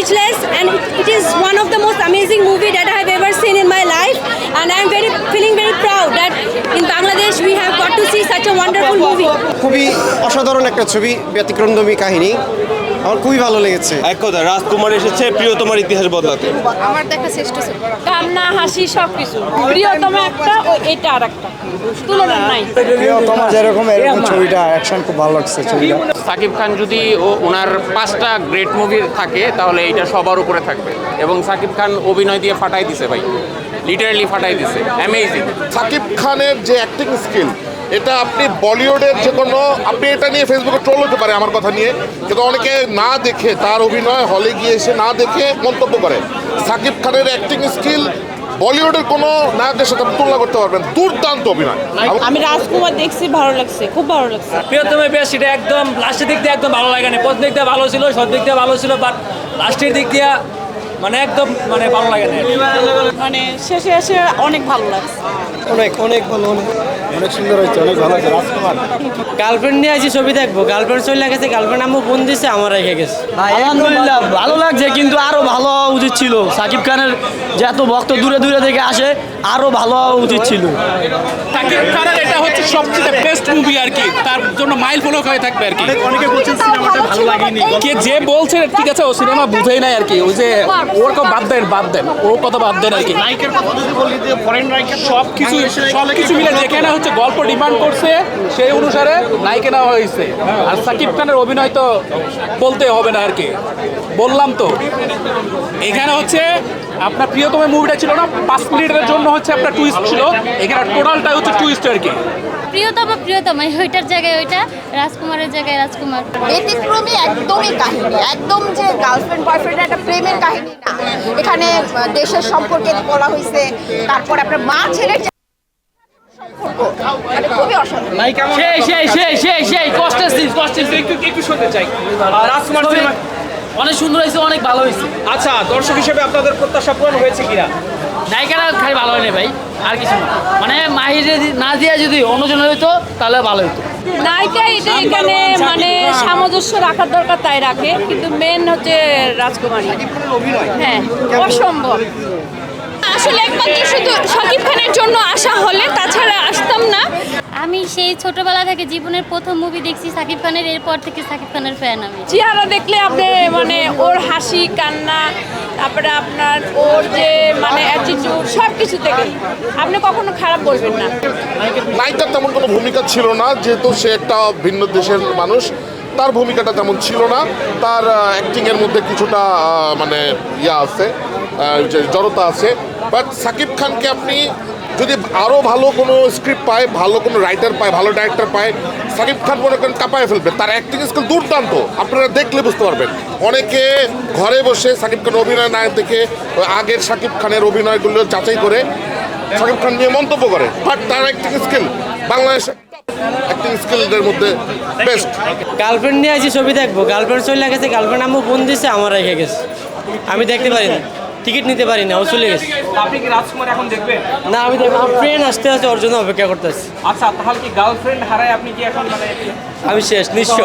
speechless, and it is one of the most amazing movie that I have ever seen in my life, and I am feeling very proud that in Bangladesh we have got to see such a wonderful movie. খুবই অসাধারণ একটা ছবি, ব্যতিক্রমধর্মী কাহিনী, আমার খুবই ভালো লেগেছে। এক কথা, রাজকুমার এসেছে প্রিয়তমার ইতিহাস বদলাতে। আমার দেখা শ্রেষ্ঠ ছবি, কান্না হাসি সবকিছু, প্রিয়তম একটা ও এটা আর একটা তুলনা নাই। প্রিয়তমা যেরকম এরকম ছবিটা অ্যাকশন খুব ভালো লাগছে ছবিটা। সাকিব খান যদি ওনার 5টা গ্রেট মুভি থাকে তাহলে এইটা সবার উপরে থাকবে, এবং সাকিব খান অভিনয় দিয়ে ফাটাই দিছে ভাই, লিটারালি ফাটাই দিছে, অ্যামেজিং। সাকিব খানের যে অ্যাক্টিং স্কিল, এটা আপনি বলিউডের যে কোনো, আপনি এটা নিয়ে ফেসবুকে ট্রোল হতে পারে আমার কথা নিয়ে, কিন্তু অনেকে না দেখে তার অভিনয় হলে গিয়ে এসে না দেখে মন্তব্য করে। সাকিব খানের অ্যাক্টিং স্কিল বলিউডের কোনো নায়কের সাথে তুলনা করতে পারবেন, দুর্দান্ত অভিনয়। আমি রাজকুমার দেখছি, ভালো লাগছে, খুব ভালো লাগছে। প্রিয়তমের বেশ, সেটা একদম লাস্টের দিক দিয়ে একদম ভালো লাগে না। প্রথম দিক দিয়ে ভালো ছিল, সব দিক দিয়ে ভালো ছিল, বাট লাস্টের দিক দিয়ে মানে একদম মানে ভালো লাগে না। মানে শেষে এসে অনেক ভালো লাগছে, অনেক অনেক ভালো, অনেক সুন্দর হয়েছে, অনেক ভালো হয়েছে। রাজকুমার গার্লফ্রেন্ড নিয়ে আসি ছবি দেখবো, গার্লফ্রেন্ড চলে গেছে, গার্লফ্রেন্ড আম্মু ফোন দিছে, আমার রেখে গেছে। আলহামদুলিল্লাহ ভালো লাগছে, কিন্তু আরো ভালো হওয়া উচিত ছিল। সাকিব খানের যে এত ভক্ত দূরে দূরে থেকে আসে, আরো ভালো হওয়া উচিত ছিল। সাকিব খানের এটা হচ্ছে সবচেয়ে বেস্ট মুভি আর কি, তার জন্য মাইল ফলক হয়ে থাকবে আর কি। অনেকে বলছেন সিনেমাটা ভালো লাগেনি। কে যে বলছে ঠিক আছে, ও সিনেমা বুঝেই নাই আর কি, ওই যে ওর কথা বাদ দেন, ওর কথা বাদ দেন আর কি। নায়িকার কথা যদি বলি যে ফরেন নায়িকা সবকিছু মিলে যেখানে হচ্ছে গল্প ডিমান্ড করছে সেই অনুসারে নায়িকা নেওয়া হয়েছে। আর সাকিব খানের অভিনয় তো বলতে হবে না আর কি, বললাম তো। এখানে হচ্ছে আপনার প্রিয়তম মুভিটা ছিল না, 5 মিনিটের জন্য হচ্ছে আপনার টুইস্ট ছিল, এখানে টোটালটাই হচ্ছে টুইস্ট আর কি। প্রিয়তম ওইটার জায়গায় ওইটা, রাজকুমারের জায়গায় রাজকুমার। ব্যতিক্রমী একদমই কাহিনী, একদম যে গার্লফ্রেন্ড বয়ফ্রেন্ডের একটা প্রেমের কাহিনী না, এখানে দেশের সম্পর্কে বলা হয়েছে, তারপর আপনার মা ছেলের সম্পর্ক, মানে খুবই অসাধারণ। একটু শুনতে চাই রাজকুমার অনেক সুন্দর হয়েছে, অনেক ভালো হয়েছে। আচ্ছা, দর্শক হিসেবে আপনাদের প্রত্যাশা পূরণ হয়েছে কিনা? নায়িকারা খালি ভালো হয়নি ভাই, আর কিছু না। মানে মাহির না দিয়ে যদি অন্যজনের হইতো তাহলে ভালো হতো। নায়িকা এটা এখানে মানে সামঞ্জস্য রাখার দরকার, তাই রাখে, কিন্তু মেন হচ্ছে রাজকুমারী। হ্যাঁ, অসম্ভব। আসলে একমাত্র শুধু শাকিব খানের জন্য আসা হলে, তাছাড়া আসতাম না। আমি সেই ছোটবেলা থেকে জীবনের প্রথম মুভি দেখছি সাকিব খানের, এরপর থেকে সাকিব খানের ফ্যান আমি। চেহারা দেখলে আপনি মানে ওর হাসি কান্না, তারপরে আপনার ওর যে মানে অ্যাটিটিউড, সব কিছু থেকে আপনি কখনো খারাপ বলবেন না। নায়িকার তেমন কোনো ভূমিকা ছিল না, যেহেতু সে একটা ভিন্ন দেশের মানুষ, তার ভূমিকাটা তেমন ছিল না। তার অ্যাক্টিংয়ের মধ্যে কিছুটা মানে ইয়া আছে, যে জড়তা আছে। বাট সাকিব খানকে আপনি যদি আরও ভালো কোনো স্ক্রিপ্ট পায়, ভালো কোনো রাইটার পায়, ভালো ডাইরেক্টর পায়, সাকিব খান মনে করেন কাঁপায় ফেলবে। তার অ্যাক্টিং স্কিল দুর্দান্ত, আপনারা দেখলে বুঝতে পারবেন। অনেকে ঘরে বসে সাকিব খান অভিনয় না দেখে আগের সাকিব খানের অভিনয়গুলো যাচাই করে সাকিব খান নিয়ে মন্তব্য করে। বাট তার অ্যাক্টিং স্কিল বাংলাদেশ অ্যাক্টিং স্কিলদের মধ্যে বেস্ট। গার্লফ্রেন্ড নিয়ে আসি ছবি দেখবো, গার্লফ্রেন্ড চলে গেছে, গার্লফ্রেন্ড আম্মু ফোন দিছে, আমার রেখে গেছে। আমি দেখতে পারি না, টিকিট নিতে পারি না, ও চলে গেছে। আপনি কি রাজকুমার এখন দেখবেন? না, আমি দেখবো, আমার ফ্রেন্ড আসতে আসতে ওর জন্য অপেক্ষা করতেছি। আচ্ছা, তাহলে কি গার্লফ্রেন্ড হারায় আপনি কি এখন মানে আমি শেষ, নিঃস্ব।